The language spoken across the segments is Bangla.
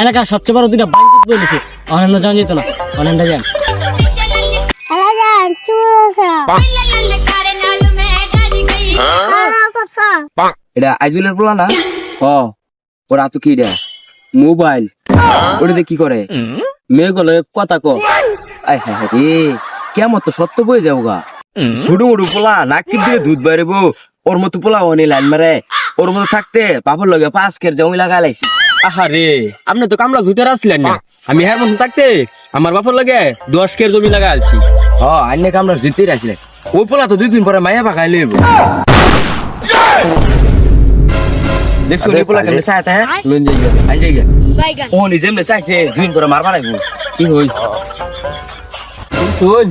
এলাকার সবচেয়ে বড় দুইটা বাঞ্চিত বলেছে অনেক যাওয়া যেত না অনেক যান এটা আইজুলের বলা না ওরা তো কি রে মোবাইল ওটা কি করে মেয়ে গলে কথা ক আয় হ্যাঁ রে কেমন তো সত্য বয়ে যাবো গা ছোট মোটু পোলা নাকির দিকে দুধ বাইরেবো ওর মতো পোলা অনেক লাইন মারে ওর মতো থাকতে বাপর লগে 5 কের জমি লাগাইছি। আহারে আপনি তো কামলা ধুতে আসছিলেন না, আমি হ্যার মতন থাকতে আমার বাপর লাগে 10 কের জমি লাগা আলছি। আইনে কামড়া দিতেই রাখছিলেন ওই পোলা তো 2 দিন পরে মাইয়া পাকাই লেব দেখছো এই পোলা কেমনে চাইতে হ্যাঁ লোন যাইগে আই যাইগে ও নিজে এমনি চাইছে 2 দিন পরে মারবা লাগবো কি হই শুন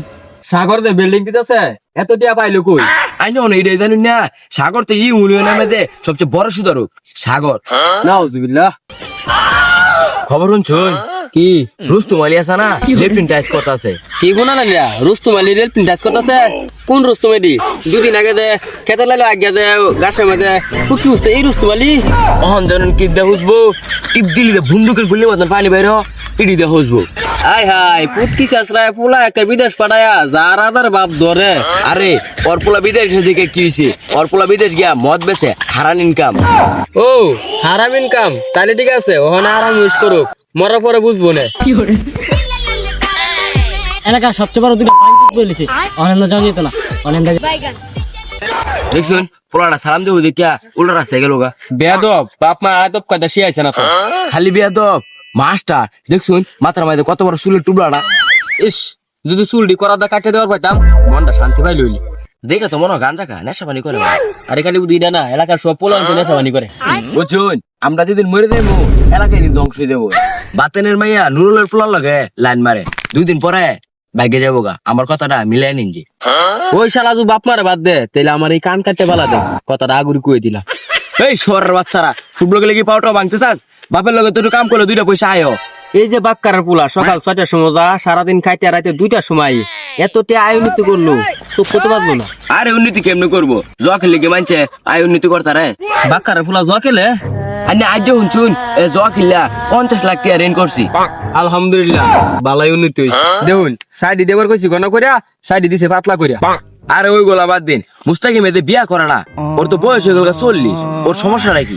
সাগর যে বিল্ডিং দিতেছে এত টিয়া পাইলো কই? আইনে অনেক এটাই জানি না সাগর তো ইউনিয়নের মধ্যে সবচেয়ে বড় সুদারক সাগর। নাউজুবিল্লাহ। খবর শুনছুন কি রুস্তুম আলী আছে না লেফটেন্ট টাইস কথা আছে কি গুনা লাগিয়া রুস্তুম আলী রেল পিন্টাস করতেছে? কোন রুস্তুম আলী? দুদিন আগে দে খেতে লাইলো আগে দে গাছের মধ্যে ফুটি উঠতে এই রুস্তুম আলী অহন জানেন কি দে হুসবো টিপ দিলি দে বন্দুকের গুলি মতন পানি বাইর ইডি দে হুসবো। আয় হাই পুটকি চাষরায় পোলা একটা বিদেশ পাঠায়া যার আদার বাপ ধরে। আরে ওর পোলা বিদেশ দিকে কি হয়েছে ওর পোলা বিদেশ গিয়া মদ বেচে হারান ইনকাম। ও হারাম ইনকাম তাহলে ঠিক আছে ওখানে আরাম ইউজ করুক মরার পরে বুঝবো না। এলাকার সবচেয়ে বড় দুইটা বাঞ্চিত বলেছে অনেক যাওয়া যেত না অনেক দেখছুন পোলাটা সালাম দেবো দেখিয়া উল্টা রাস্তায় গেল গা বেয়াদব বাপ মা আদব কায়দা শিয়াইছে না তো। খালি বিয়া দব মাস্টার দেখছুন মাথার মাঝে কত বড় চুলের টুবলাটা ইস যদি চুলটি করা দা কাটে দেওয়ার পাইতাম মনটা শান্তি পাই লইলি। দেখে তো মনে হয় গাঞ্জা খা নেশা পানি করে আরে খালি বুদ্ধি না এলাকার সব পোলা নেশাবানি করে। বুঝছুন আমরা যেদিন মরে দেবো এলাকায় দিন ধ্বংস হয়ে দেবো বাতেনের মাইয়া নুরুলের পোলার লগে লাইন মারে 2 দিন পরে বাইকে যাবো গা আমার কথাটা মিলাই নিন যে ওই শালা তুই বাপ মারে বাদ দে তাইলে আমার এই কান কাটতে বালা দে কথাটা আগুরি কয়ে দিলা। এই শহরের বাচ্চারা ফুটবল গেলে কি পাউটা ভাঙতে চাস বাপের লগে তোর কাম করলে 2টা পয়সা আয় এই যে বাক্কারের পোলা সকাল 6টার সময় যা সারাদিন খাইতে রাতে 2টার সময় এত টে আয় উন্নতি করলো তো করতে পারলো না। আরে উন্নতি কেমনে করবো জ খেলে কি মানছে আয় উন্নতি করতে রে বাক্কারের পোলা জ খেলে আরে আজ যে শুনছুন জ খেললা 50 লাখ টাকা ঋণ করছি। আলহামদুলিল্লাহ বালাই উন্নতি হয়েছে দেখুন সাইডি দেবার কইছি গনা করিয়া সাইডি দিছে পাতলা করিয়া। আরে ওই গোলা বাদ দিন মুস্তাকিম এদের বিয়া করে না ওর তো বয়স হয়ে গেল 40 ওর সমস্যাটা কি?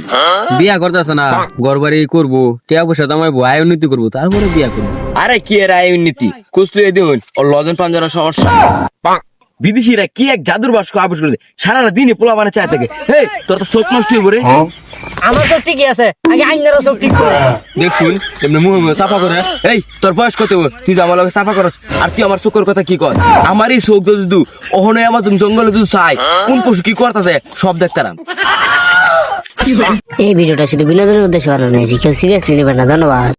বিয়া করতেছে না ঘর বাড়ি করবো টিয়া পয়সা জমাইবো আয় উন্নতি করবো তারপরে বিয়া করবো। আরে কি এর আয় উন্নতি কুস্তুয়ে দিন ওর লজন পাঞ্জানোর সমস্যা বিদেশিরা কি এক জাদুর বাস্ক আবিষ্কার করে সারা দিনে পোলা বানা চায় থাকে হে তোর তো চোখ নষ্ট হয়ে পড়ে আমার তো ঠিকই আছে আগে আইনারও সব ঠিক করে দেখুন এমনি মুহে মুহে সাফা করে। এই তোর বয়স কত তুই তো আমার লগে সাফা করস আর তুই আমার চোখের কথা কি কর আমারই চোখ যদি ওহনে আমার জঙ্গলে যদি চাই কোন পশু কি করতেছে সব দেখতাম। এই ভিডিওটা শুধু বিনোদনের উদ্দেশ্যে বানানো হয়েছে, কেউ সিরিয়াসলি নেবেন না। ধন্যবাদ।